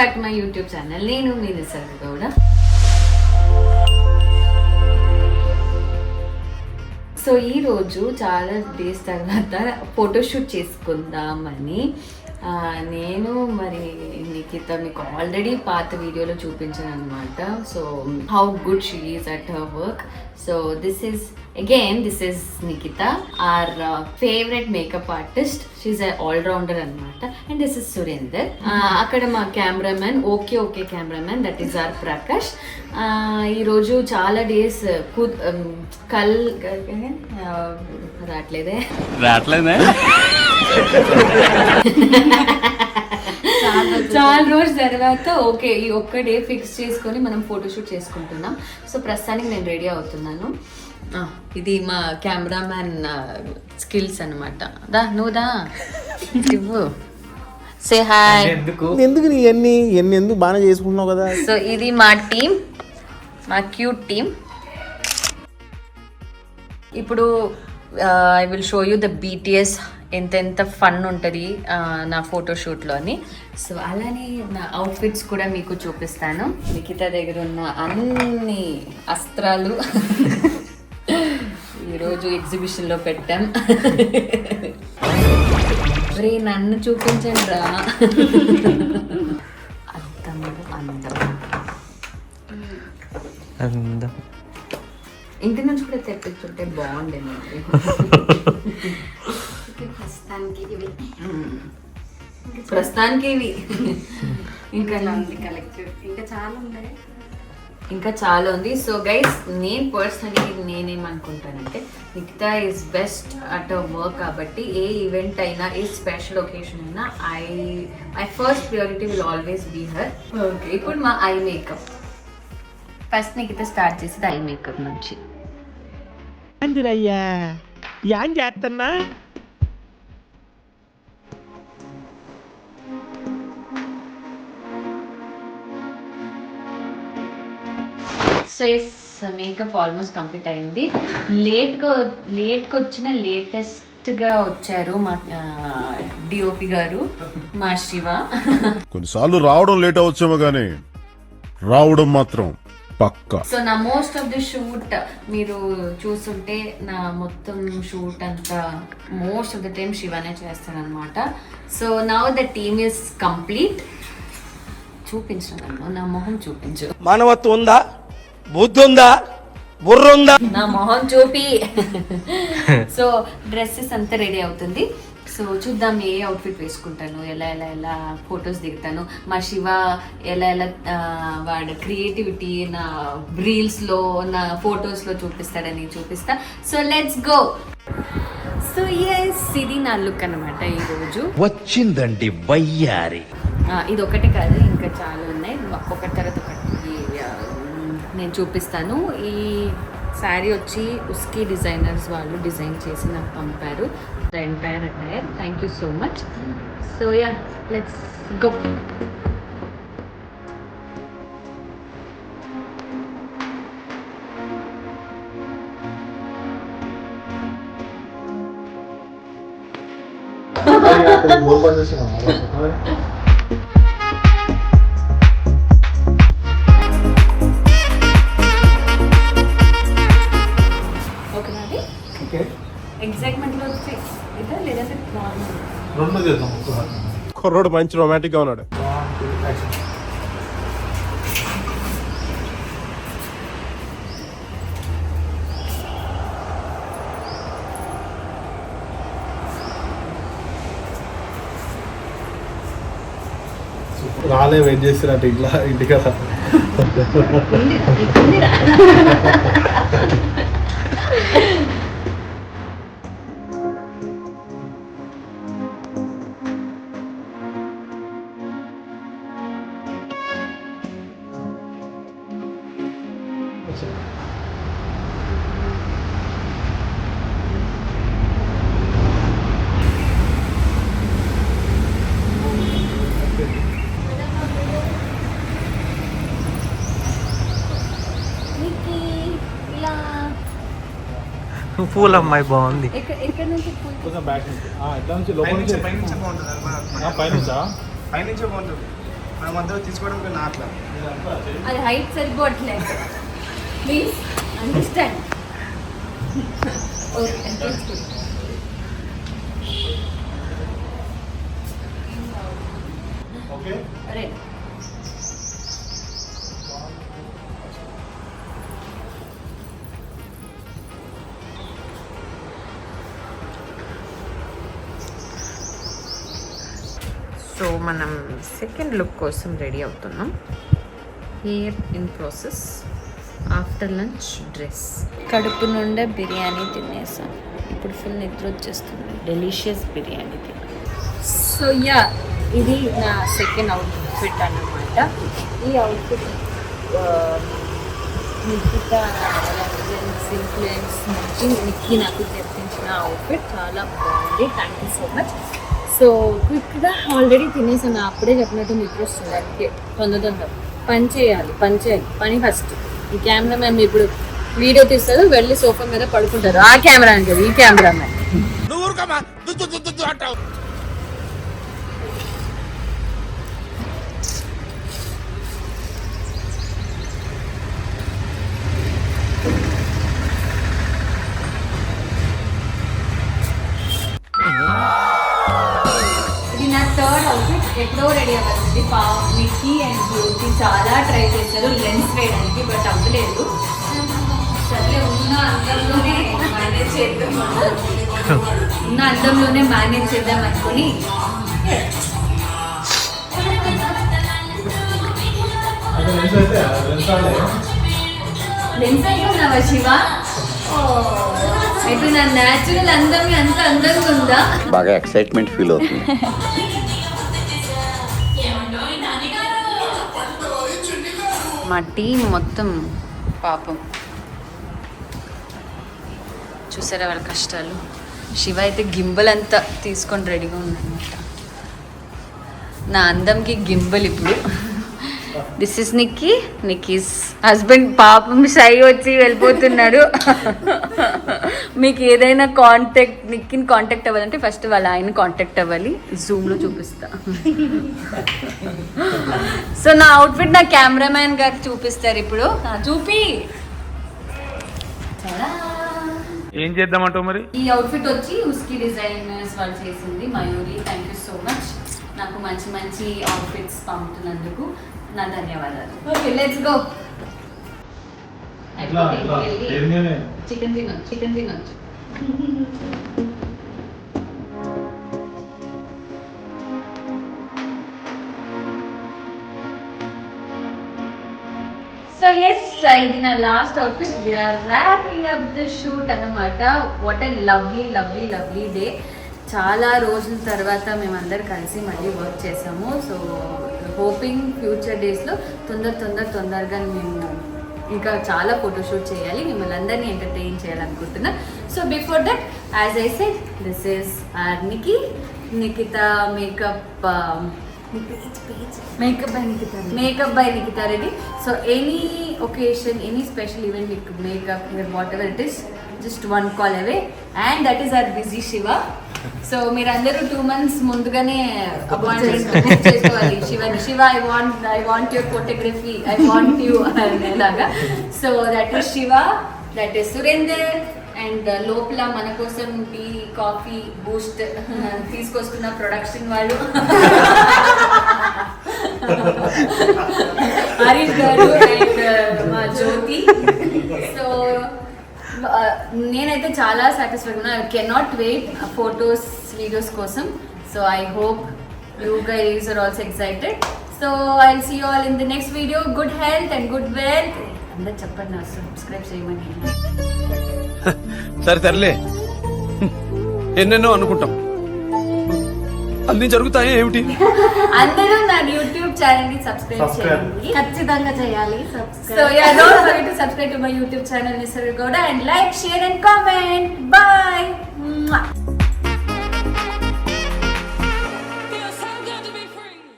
Back to my YouTube channel. నేను మీ నిసర్గ Gowda. So ఈరోజు చాలా డేస్ తర్వాత ఫోటోషూట్ చేసుకుందామని నేను మరి నిఖిత మీకు ఆల్రెడీ పాత వీడియోలో చూపించాను అనమాట. So how good she is at her work. So this is Nikhita, our favourite makeup artist. She's all rounder అనమాట. And this is Surender. అక్కడ మా cameraman okay cameraman, that is our Prakash. ఈరోజు చాలా డేస్ రావట్లేదే చాలా రోజు తర్వాత ఓకే ఈ ఒక్క డే ఫిక్స్ చేసుకొని మనం ఫోటోషూట్ చేసుకుంటున్నాం. సో ప్రస్తుతానికి నేను రెడీ అవుతున్నాను. ఇది మా కెమెరామ్యాన్ స్కిల్స్ అనమాట. దా నువ్వు దా ఇవ్వు. Say hi. ఎందుకు నీ ఎన్ని ఎందుకు బాగా చేసుకుంటున్నావు కదా. సో ఇది మా టీమ్, మా క్యూట్ టీమ్. ఇప్పుడు I will show you the BTS ఎంత ఫన్ ఉంటుంది నా ఫోటోషూట్లో అని. సో అలానే నా అవుట్ఫిట్స్ కూడా మీకు చూపిస్తాను. నిఖిత దగ్గర ఉన్న అన్ని అస్త్రాలు ఈరోజు ఎగ్జిబిషన్లో పెట్టాం. రే నన్ను చూపించండి రా. అందం ఇంటి నుంచి కూడా తెప్పించుంటే బాగుండేది. ప్రస్తుతానికి ఇవి ఇంకా చాలా ఉంది. సో గైస్, నేను పర్సనలీ నేనేమనుకుంటానంటే Nikhita is best at a work. కాబట్టి ఏ ఈవెంట్ అయినా, ఏ స్పెషల్ ఒకేషన్ అయినా my first priority will always be her. Okay, ఇప్పుడు మా eye makeup. First Nikhita start చేసేది ఐ మేకప్ నుంచి. అంజనయ్యా ఏం చేస్తున్నా? సో మేకప్ ఆల్మోస్ట్ కంప్లీట్ అయింది. లేట్గా వచ్చిన లేటెస్ట్గా వచ్చారు మా డిఓపి గారు, మా శివ. కొన్నిసార్లు రావడం లేట్ అవచ్చేమో కానీ రావడం మాత్రం పక్కా. సో నా మోస్ట్ ఆఫ్ ది షూట్ మీరు చూస్తుంటే నా మొత్తం షూట్ అంతా మోస్ట్ ఆఫ్ ద టైం శివనే చేస్తానన్నమాట. So now the team is complete. చూపించను, నా మొహం చూపించు. మానవత్వం ఉందా, బుద్ధి ఉందా, బుర్ర ఉందా? నా మొహం చూపి. సో డ్రెస్సెస్ అంతా రెడీ అవుతుంది. సో చూద్దాం ఏ అవుట్ఫిట్ వేసుకుంటాను, ఎలా ఫొటోస్ దిగుతాను. మా శివ ఎలా వాడు క్రియేటివిటీ నా రీల్స్లో, నా ఫొటోస్లో చూపిస్తాడని చూపిస్తా. So let's go. So yes, ఇది నా లుక్ అనమాట ఈరోజు. వచ్చిందండి వయ్యారి. ఇది ఒకటి కాదు, ఇంకా చాలా ఉన్నాయి. ఒకటి తర్వాత ఒకటి నేను చూపిస్తాను. ఈ శారీ వచ్చి ఉస్కి డిజైనర్స్ వాళ్ళు డిజైన్ చేసి నాకు పంపారు. The entire attire. Thank you so much. So yeah, let's go. కుర్రోడు మంచి రొమాంటిక్ గా ఉన్నాడు. రాలే, వెయిట్ చేస్తున్నట్టు ఇట్లా ఇంటికి. పూల అమ్మాయి బాగుంది. కొంచెం బ్యాక్ నుంచి, ఇట్లా నుంచి లోపల నుంచి పైనుంచే బాగుంటుంది. మనం అందరూ తీసుకోవడం నా అట్లా అది హైట్ సరిపోవట్లేదు. Please understand. Okay okay right. So మనం సెకండ్ లుక్ కోసం రెడీ అవుతున్నాం. Hair in process, after lunch dress. కడుపు నుండే బిర్యానీ తినేసాం. ఇప్పుడు ఫుల్ నిద్ర వచ్చేస్తుంది. డెలిషియస్ బిర్యానీ తిన్నాం. సో యా, ఇది నా సెకండ్ అవుట్ఫిట్ అన్నమాట. ఈ అవుట్ఫిట్ నిఖిత ఇన్ఫ్లుయెన్స్ నుంచి నిక్కి నాకు తెప్పించిన అవుట్ఫిట్. చాలా బాగుంది. Thank you so much. So క్విక్గా ఆల్రెడీ తినేసాను. అప్పుడే చెప్పినట్టు నిద్ర వస్తుంది. అందుకే తొందర పని చేయాలి. పని ఫస్ట్. ఈ కెమెరా మ్యాన్ ఇప్పుడు వీడియో తీస్తారు, వెళ్ళి సోఫా మీద పడుకుంటారు. ఆ కెమెరా అని కదా, ఈ కెమెరా మ్యాన్. ఇది నా థర్డ్ అవుట్ఫిట్. ఎప్పుడో రెడీ అవ్వాలి. నిక్కీ అండ్ జ్యోతి చాలా ట్రై చేశారు లెన్స్ వేయడానికి, బట్ అవ్వలేదు. సర్లే, ఉన్న అందంలోనే మేనేజ్ చేద్దాం అనుకుని లెన్స్ అయిపోయినావా శివ? అయితే నా న్యాచురల్ అందం అంత అందంగా ఉందా? బాగా ఎక్సైట్మెంట్ ఫీల్ అవుతుంది. మా టీం మొత్తం పాపం చూసారా వాళ్ళ కష్టాలు. శివ అయితే గింబల్ అంతా తీసుకొని రెడీగా ఉందన్నమాట. నా అందంకి గింబల్ ఇప్పుడు. This is Nikki's husband. పాపం షై వచ్చి వెళ్ళిపోతున్నాడు. మీకు ఏదైనా నిక్కిని కాంటాక్ట్ అవ్వాలంటే ఫస్ట్ వాళ్ళ ఆయన కాంటాక్ట్ అవ్వాలి. జూమ్లో చూపిస్తా. సో నా అవుట్ఫిట్ నా కెమెరామ్యాన్ గారికి చూపిస్తారు ఇప్పుడు. చూపి. ఏం చేద్దామంటావు మరి? ఈ అవుట్ఫిట్ వచ్చి ఉస్కి డిజైనర్స్ వాళ్ళు చేసింది. Mayuri, thank you so much. నాకు మంచి మంచి అవుట్ఫిట్స్ పంపుతున్నందుకు నా ధన్యవాదాలు. Okay, let's go. చికెన్ తినొచ్చు. సో ఎస్, ఇది నా last outfit. We are wrapping up the shoot అన్నమాట. What a lovely day. చాలా రోజుల తర్వాత మేమందరం కలిసి మళ్ళీ వర్క్ చేసాము. సో హోపింగ్ ఫ్యూచర్ డేస్లో తొందరగా మేము ఇంకా చాలా ఫోటోషూట్ చేయాలి, మిమ్మల్ని అందరినీ ఎంటర్టైన్ చేయాలనుకుంటున్నా. So before that, as I said, this is our Nikhita makeup by Nikhita Reddy. So any occasion, any special event, we could make up with whatever it is, just one call away, and that is our busy Shiva. So మీరందరూ 2 months ముందుగానే appointment చేసుకోవాలి. Shiva I want your photography, I want you అనేలాగా. So that is Shiva, that is Surender, and లోపల మన కోసం tea, coffee, Boost తీసుకొస్తున్న production వాళ్ళు హరీష్ గారు అండ్ మా జ్యోతి. సో నేనైతే చాలా సాటిస్ఫైడ్ ఉన్నా. I cannot wait photos, videos కోసం. So I hope you guys are also excited. So I will see you all in the next video. Good health and good wealth. అందరు చెప్పండి నా subscribe చేయమని. సరేలే, ఎన్నెన్నో అనుకుంటాం, అన్ని జరుగుతాయి ఏమిటి? అందరూ నా యూట్యూబ్ ఛానల్ ని సబ్స్క్రైబ్ చేయండి, ఖచ్చితంగా చేయాలి. So yeah, don't forget to subscribe to my YouTube channel Nisarga Gowda, and like, share and comment. By.